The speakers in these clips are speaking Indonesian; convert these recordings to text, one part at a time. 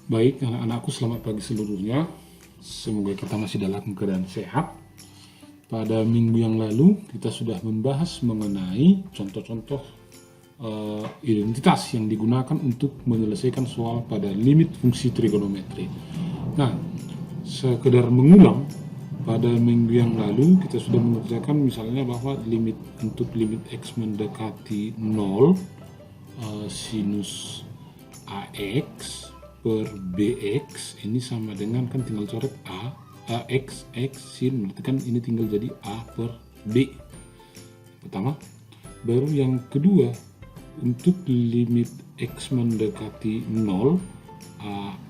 Baik, anak-anakku, selamat pagi seluruhnya. Semoga kita masih dalam keadaan sehat. Pada minggu yang lalu, kita sudah membahas mengenai contoh-contoh identitas yang digunakan untuk menyelesaikan soal pada limit fungsi trigonometri. Nah, sekedar mengulang, pada minggu yang lalu kita sudah mengerjakan misalnya bahwa untuk limit X mendekati 0, sinus AX per BX ini sama dengan, kan tinggal coret X sin, berarti kan ini tinggal jadi A per B. Pertama. Baru yang kedua, untuk limit X mendekati 0,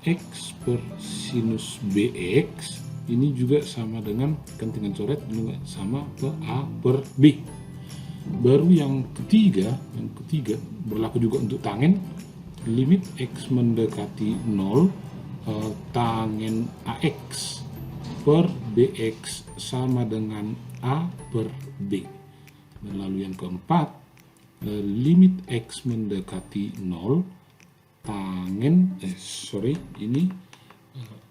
AX per sinus BX ini juga sama dengan, kan tinggal coret juga sama ke A per B. Baru yang ketiga berlaku juga untuk tangen. Limit X mendekati 0, tangen AX per BX sama dengan A per B. Dan lalu yang keempat, limit X mendekati 0, tangen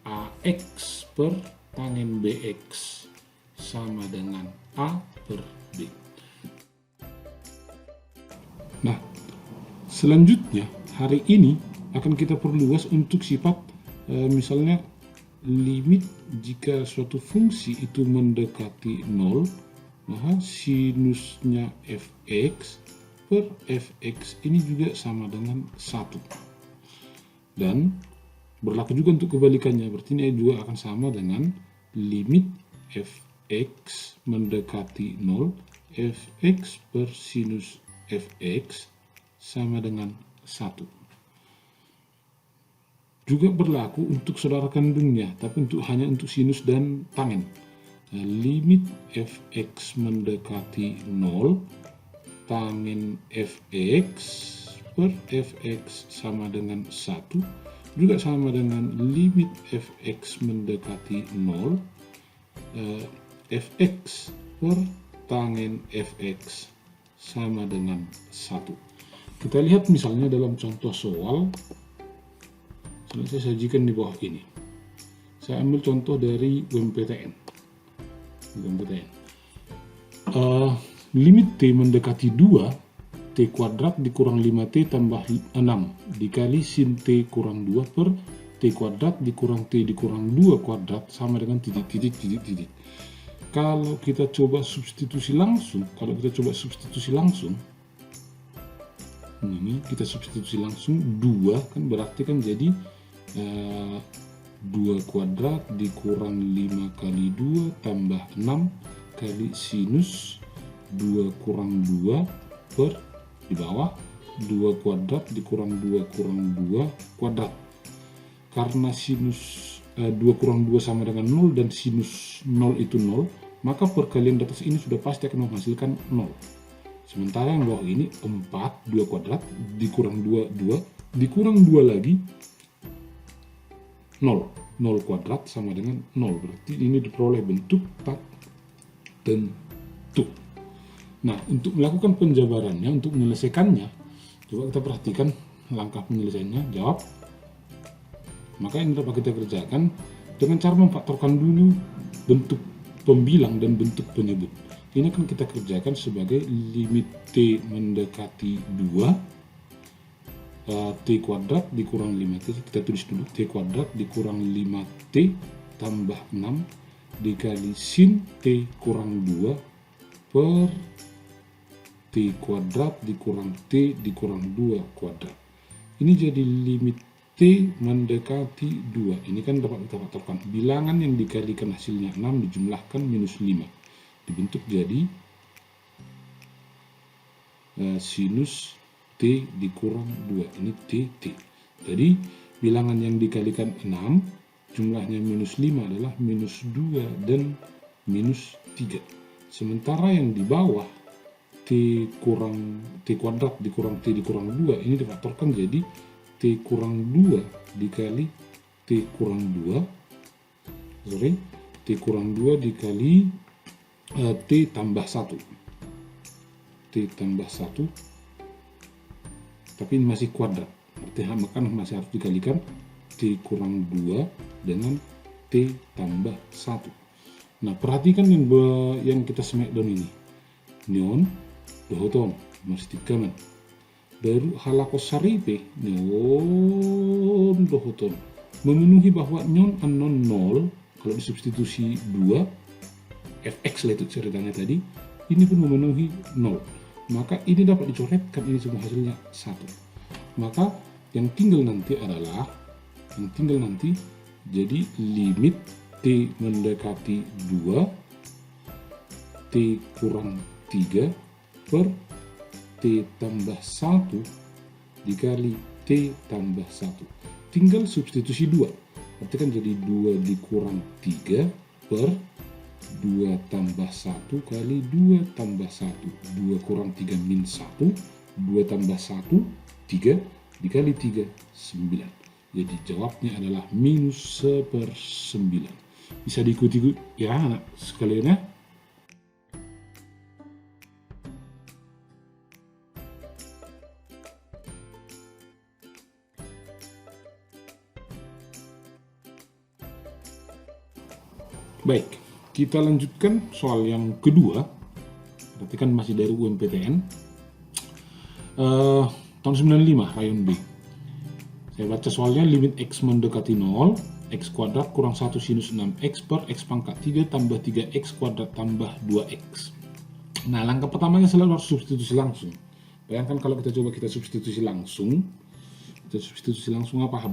AX per tangen BX sama dengan A per B. Nah, selanjutnya hari ini akan kita perluas untuk sifat misalnya limit jika suatu fungsi itu mendekati 0, maka sinusnya fx per fx ini juga sama dengan 1. Dan berlaku juga untuk kebalikannya, berarti ini juga akan sama dengan limit fx mendekati 0, fx per sinus fx sama dengan 1. Juga berlaku untuk saudara kandungnya, tapi hanya untuk sinus dan tangen. Nah, limit fx mendekati 0, tangen fx per fx sama dengan 1, juga sama dengan limit fx mendekati 0, fx per tangen fx sama dengan 1. Kita lihat misalnya dalam contoh soal, saya sajikan di bawah ini. Saya ambil contoh dari UMPTN. Limit T mendekati 2, T kuadrat dikurang 5T tambah 6 dikali sin T kurang 2 per T kuadrat dikurang T dikurang 2 kuadrat sama dengan titik. Kalau kita coba substitusi langsung, ini kita substitusi langsung 2, kan berarti kan jadi 2 kuadrat dikurang 5 kali 2 tambah 6 kali sinus 2 kurang 2 per di bawah 2 kuadrat dikurang 2 kurang 2 kuadrat. Karena sinus 2 kurang 2 sama dengan 0 dan sinus 0 itu 0, maka perkalian di atas ini sudah pasti akan menghasilkan 0. Sementara yang bawah ini 4, 2 kuadrat, dikurang 2, 2, dikurang 2 lagi, 0. 0 kuadrat sama dengan 0. Berarti ini diperoleh bentuk tak tentu. Nah, untuk melakukan penjabarannya, untuk menyelesaikannya, coba kita perhatikan langkah penyelesaiannya, jawab. Maka yang dapat kita kerjakan dengan cara memfaktorkan dulu bentuk pembilang dan bentuk penyebut. Ini akan kita kerjakan sebagai limit T mendekati 2, T kuadrat dikurang 5T, kita tulis dulu, T kuadrat dikurang 5T tambah 6 dikali sin T kurang 2 per T kuadrat dikurang T dikurang 2 kuadrat. Ini jadi limit T mendekati 2. Ini kan dapat kita faktorkan. Bilangan yang dikalikan hasilnya 6 dijumlahkan minus 5. Dibentuk jadi sinus T dikurang 2. Ini T. Jadi bilangan yang dikalikan 6 jumlahnya minus 5 adalah minus 2 dan minus 3. Sementara yang di bawah T kuadrat dikurang T dikurang 2 ini difaktorkan jadi T kurang 2 dikali T kurang 2 T kurang 2 dikali T tambah 1, tapi ini masih kuadrat, artinya maka masih harus dikalikan T kurang 2 dengan T tambah 1. Nah, perhatikan yang kita smackdown ini. Nyon, dohoton, mastikaman. Baru halakos saripe, nyon, dohoton. Memenuhi bahwa nyon unknown 0, kalau disubstitusi 2, fx lah itu ceritanya tadi, ini pun memenuhi 0. Maka ini dapat dicoretkan, ini semua hasilnya 1. Maka yang tinggal nanti jadi limit T mendekati 2 T kurang 3 per T tambah 1 dikali T tambah 1. Tinggal substitusi 2. Berarti kan jadi 2 dikurang 3 per 2 tambah 1 kali 2 tambah 1. 2 kurang 3 min 1. 2 tambah 1, 3 dikali 3, 9. Jadi jawabnya adalah minus 1/9. Bisa diikuti ya anak sekalian ya. Baik, kita lanjutkan soal yang kedua. Berarti kan masih dari UMPTN tahun 95 rayon B. Saya baca soalnya, limit X mendekati 0, X kuadrat kurang 1 sinus 6X per X pangkat 3 tambah 3X kuadrat tambah 2X. Nah, langkah pertamanya selalu harus substitusi langsung. Bayangkan kalau kita coba substitusi langsung.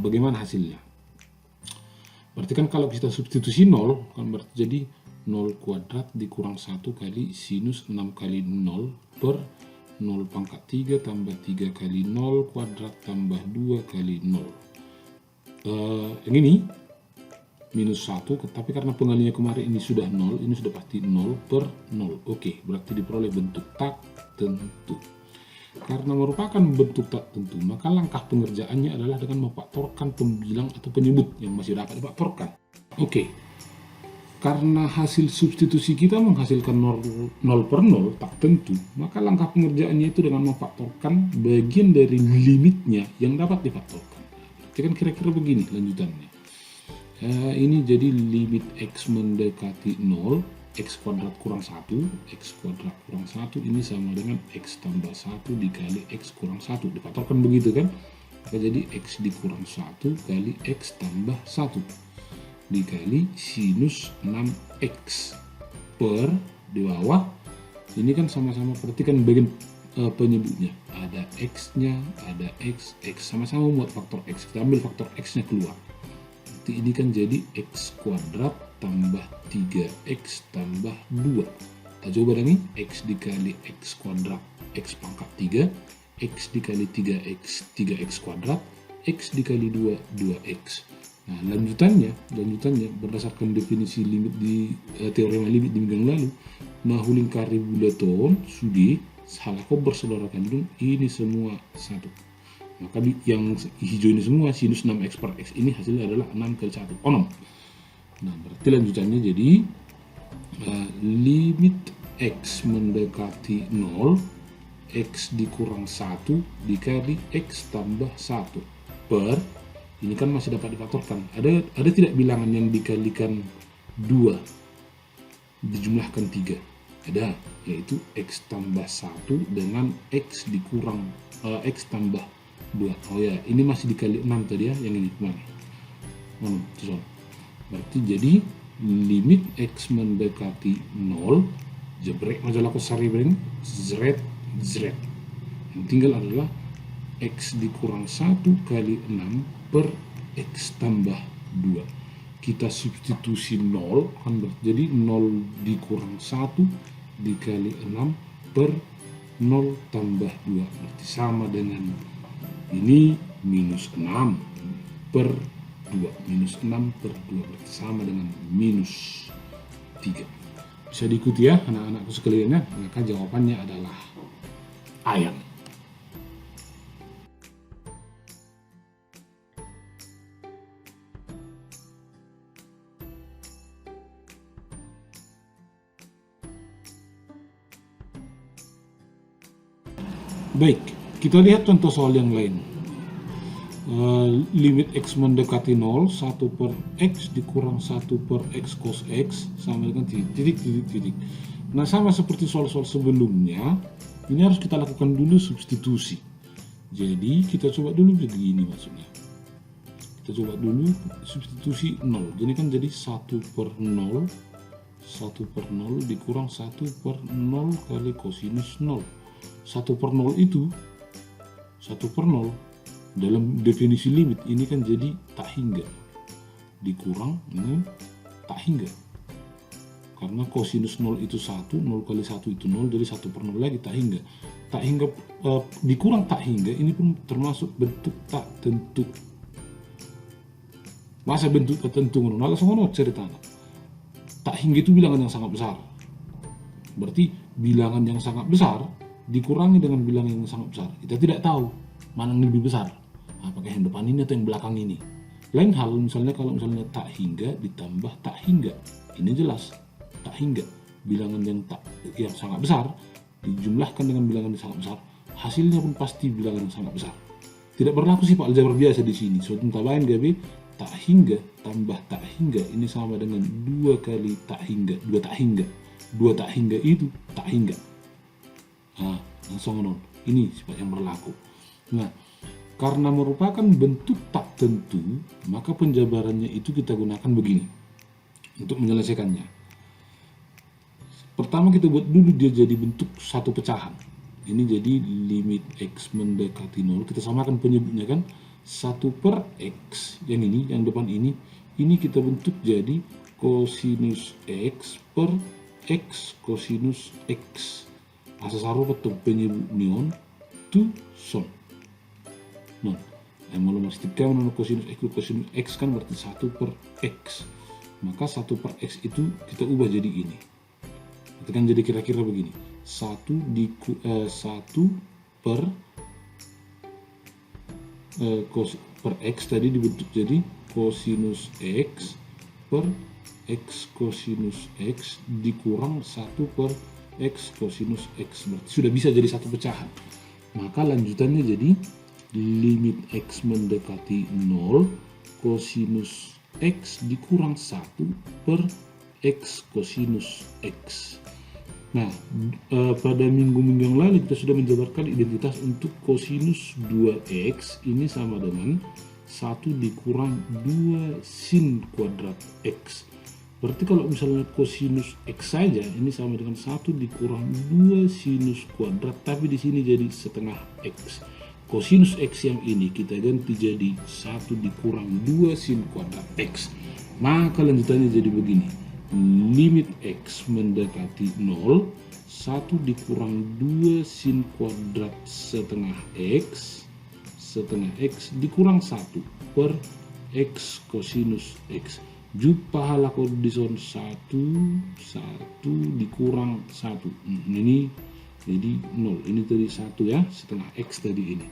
Bagaimana hasilnya? Berarti kan kalau kita substitusi 0, kan berarti jadi 0 kuadrat dikurang 1 kali sinus 6 kali 0 per 0 pangkat 3 tambah 3 kali 0 kuadrat tambah 2 kali 0. Yang ini minus 1, tapi karena pengalinya kemarin ini sudah 0, ini sudah pasti 0 per 0. Oke, berarti diperoleh bentuk tak tentu. Karena merupakan bentuk tak tentu, maka langkah pengerjaannya adalah dengan memfaktorkan pembilang atau penyebut yang masih dapat difaktorkan. Oke. Karena hasil substitusi kita menghasilkan 0 per 0 tak tentu, maka langkah pengerjaannya itu dengan memfaktorkan bagian dari limitnya yang dapat difaktorkan. Jadi kan kira-kira begini lanjutannya. Ini jadi limit X mendekati 0, X kuadrat kurang 1, X kuadrat kurang 1 ini sama dengan X tambah 1 dikali X kurang 1. Difaktorkan begitu kan? Maka jadi X dikurang 1 kali X tambah 1. Dikali sinus 6X per di bawah ini kan sama-sama perhatikan bagian penyebutnya, ada X nya, ada X sama-sama buat faktor X, kita ambil faktor X nya keluar, nanti ini kan jadi X kuadrat tambah 3X tambah 2. Kita coba lagi, X dikali X kuadrat X pangkat 3, X dikali 3X 3X kuadrat, X dikali 2 2X. Nah, lanjutannya berdasarkan definisi limit di teorema limit di minggu lalu, mahulin kari bulaton sudi salah kober saudara kandung ini semua satu. Maka yang hijau ini semua sinus 6x per x ini hasilnya adalah 6 kali 1 6. Nah, berarti lanjutannya jadi limit x mendekati 0, x dikurang 1 dikali x tambah 1 per ini kan masih dapat difaktorkan. Ada tidak bilangan yang dikalikan 2 dijumlahkan 3? Ada, yaitu x tambah 1 dengan x dikurang x tambah 2. Oh ya, ini masih dikali 6 tadi ya, yang ini mana? Berarti jadi limit x mendekati 0, jebrek majalah kosari bering, zret. Yang tinggal adalah x dikurang 1 kali 6 per x tambah 2. Kita substitusi 0 kan jadi 0 dikurang 1 dikali 6 per 0 tambah 2 berarti sama dengan ini minus 6 per 2. Minus 6 per 2 berarti sama dengan minus 3. Bisa diikuti ya anak-anakku sekalian ya. Maka jawabannya adalah ayam. Baik, kita lihat contoh soal yang lain. limit X mendekati 0, 1 per X dikurang 1 per X cos X sama dengan titik. Nah, sama seperti soal-soal sebelumnya, ini harus kita lakukan dulu substitusi. Jadi kita coba dulu begini maksudnya. Kita coba dulu substitusi 0. Jadi kan jadi 1 per 0 dikurang 1 per 0 kali kosinus 0. 1 per 0 itu 1 per 0 dalam definisi limit ini kan jadi tak hingga dikurang dengan tak hingga, karena kosinus 0 itu 1, 0 kali 1 itu 0, jadi 1 per 0 lagi tak hingga. Tak hingga dikurang tak hingga ini pun termasuk bentuk tak tentu. Masa bentuk tak tentu ngono langsung ngono ceritanya. Tak hingga itu bilangan yang sangat besar. Berarti bilangan yang sangat besar dikurangi dengan bilangan yang sangat besar. Kita tidak tahu mana yang lebih besar, apakah yang depan ini atau yang belakang ini. Lain hal misalnya kalau misalnya tak hingga ditambah tak hingga, ini jelas tak hingga bilangan yang sangat besar dijumlahkan dengan bilangan yang sangat besar, hasilnya pun pasti bilangan yang sangat besar. Tidak berlaku sifat aljabar biasa di sini. Suatu tambahan gabe tak hingga tambah tak hingga ini sama dengan 2 kali tak hingga, 2 tak hingga. 2 tak hingga itu tak hingga. Nah, langsung non. Ini sifat yang berlaku. Nah, karena merupakan bentuk tak tentu, maka penjabarannya itu kita gunakan begini untuk menyelesaikannya. Pertama kita buat dulu dia jadi bentuk satu pecahan. Ini jadi limit X mendekati 0. Kita samakan penyebutnya kan 1 per X. Yang ini, yang depan ini kita bentuk jadi kosinus X per X kosinus X. Asa saru betul penyebut nion tu son. Non, mau memastikan non kosinus X kan berarti 1 per X. Maka 1 per X itu kita ubah jadi ini. Itu kan jadi kira-kira begini. 1 per X tadi dibentuk jadi kosinus X per X kosinus X dikurang 1 per X kosinus X. Berarti sudah bisa jadi satu pecahan. Maka lanjutannya jadi limit X mendekati 0 kosinus X dikurang 1 per X kosinus X. Nah, pada minggu-minggu yang lalu kita sudah menjabarkan identitas untuk kosinus 2X ini sama dengan 1 dikurang 2 sin kuadrat X. Berarti kalau misalnya kosinus X saja ini sama dengan 1 dikurang 2 sinus kuadrat, tapi di sini jadi setengah X. Kosinus X yang ini kita ganti jadi 1 dikurang 2 sin kuadrat X. Maka lanjutannya jadi begini. Limit X mendekati 0, 1 dikurang 2 sin kuadrat setengah X dikurang 1 per X kosinus X. Pahala kondison 1 dikurang 1. Ini jadi 0. Ini tadi 1 ya, setengah X tadi ini.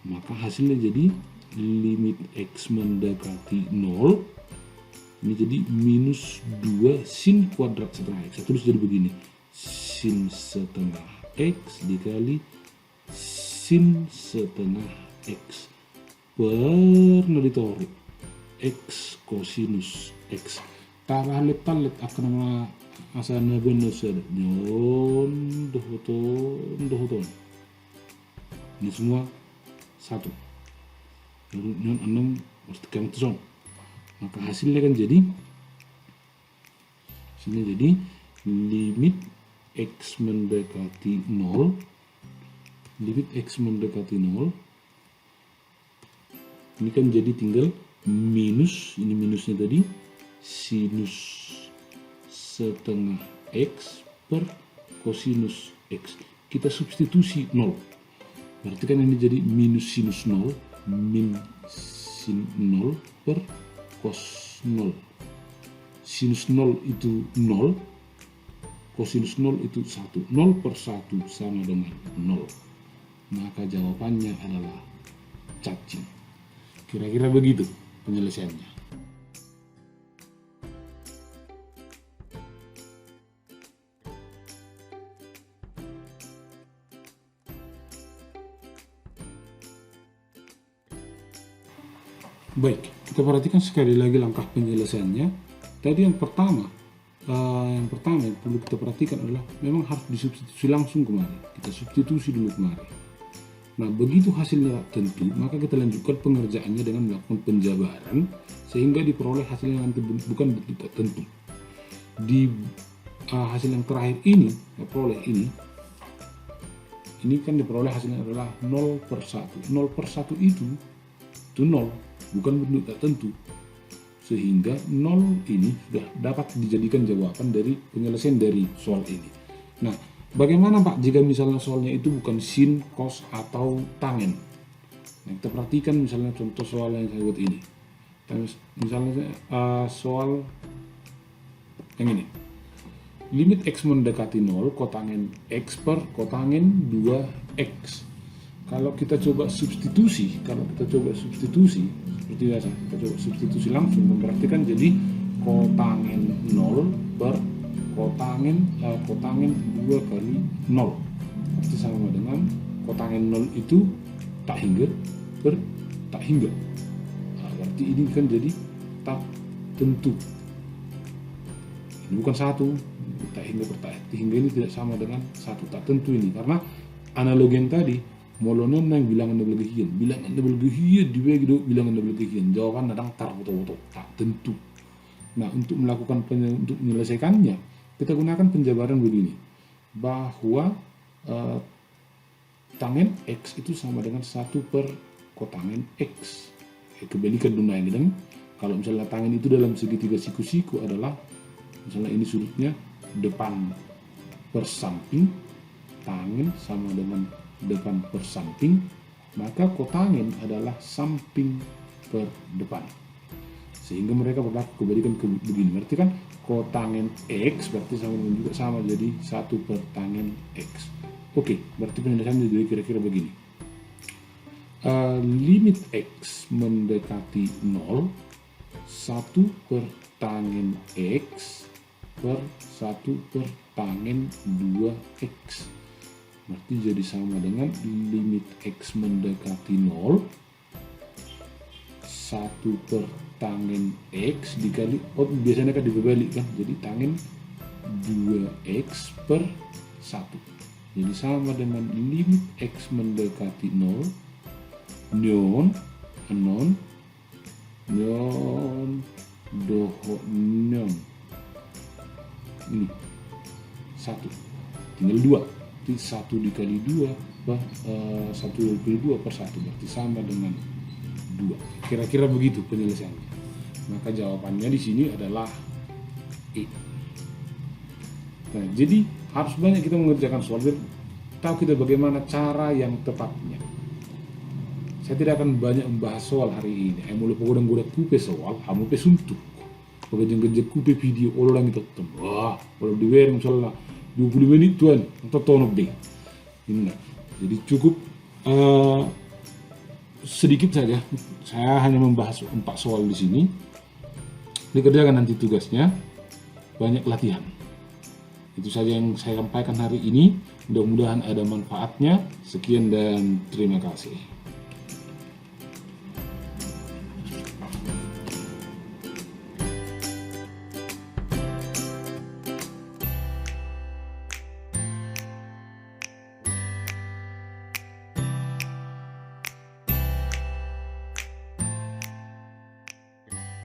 Maka hasilnya jadi limit X mendekati 0. Ini jadi minus 2 sin kuadrat setengah X. Terus jadi begini. Sin setengah X dikali sin setengah X per ditaruh X kosinus X. Talit akan nama asana benar saja. Nyon dohoton. Ini semua satu. Nyon 6 mesti kamu tuh. Maka hasilnya kan jadi limit X mendekati 0, limit X mendekati 0 ini kan jadi tinggal minus, ini minusnya tadi sinus setengah X per kosinus X. Kita substitusi 0, berarti kan ini jadi minus sinus 0 min sin 0 per cos 0. Sinus 0 itu 0, kosinus 0 itu 1. 0 per 1 sama dengan 0. Maka jawabannya adalah cacing. Kira-kira begitu penyelesaiannya. Baik, kita perhatikan sekali lagi langkah penyelesaiannya. Tadi yang pertama yang perlu kita perhatikan adalah memang harus disubstitusi langsung kemari. Kita substitusi dulu kemari. Nah, begitu hasilnya tentu, maka kita lanjutkan pengerjaannya dengan melakukan penjabaran sehingga diperoleh hasilnya nanti bukan bentuk tak tentu. Di hasil yang terakhir ini, peroleh ini kan diperoleh hasilnya adalah 0/1. 0/1 itu 0, bukan bentuk tak tentu. Sehingga 0 ini sudah dapat dijadikan jawaban dari penyelesaian dari soal ini. Nah, bagaimana Pak jika misalnya soalnya itu bukan sin, cos, atau tangen? Nah, kita perhatikan misalnya contoh soal yang saya buat ini. Misalnya soal yang ini. Limit X mendekati 0, kotangen X per kotangen 2X. Kalau kita coba substitusi, seperti biasa, kita coba substitusi langsung, memperhatikan jadi kotangen 0 per kotangen 2 kali 0. Pasti sama dengan kotangen 0 itu tak hingga per tak hingga. Nah, berarti ini kan jadi tak tentu. Ini bukan satu, tak hingga per tak hingga ini tidak sama dengan satu tak tentu ini, karena analogi yang tadi molonon yang bilangan double gehian dibagi bilangan double gehian, jawaban datang tar foto tak tentu. Nah, untuk untuk menyelesaikannya kita gunakan penjabaran begini, bahwa tangen X itu sama dengan 1 per kotangen X. Kebalikan dunia ini, kalau misalnya tangen itu dalam segitiga siku-siku adalah misalnya ini sudutnya depan per samping, tangen sama dengan depan per samping, maka kotangen adalah samping per depan, sehingga mereka berlaku kebalikan begini. Berarti kan kotangen X berarti sama dengan juga sama jadi 1 per tangen X. Oke, berarti penjelasannya jadi kira-kira begini. Limit X mendekati 0, 1 per tangen X per 1 per tangen 2X. Berarti jadi sama dengan limit X mendekati 0, 1 per tangen X dikali, biasanya kan dibalik kan, jadi tangen 2X per 1. Jadi sama dengan limit X mendekati 0, nyon ini 1, tinggal 2. Berarti 1 dikali 2 1 dikali 2 per 1 berarti sama dengan 2. Kira-kira begitu penyelesaiannya. Maka jawabannya di sini adalah E. Nah, jadi harus banyak kita mengerjakan soal biar tahu kita bagaimana cara yang tepatnya. Saya tidak akan banyak membahas soal hari ini. Mulai pokoknya kupe soal, kamu pe suntuk. Pokoknya kupe video orang itu tem. Wah, kalau diwer misalnya 20 menit tuan atau tonok deh. Ini jadi cukup sedikit saja. Saya hanya membahas 4 soal di sini. Dikerjakan nanti tugasnya. Banyak latihan. Itu saja yang saya sampaikan hari ini. Mudah-mudahan ada manfaatnya. Sekian dan terima kasih.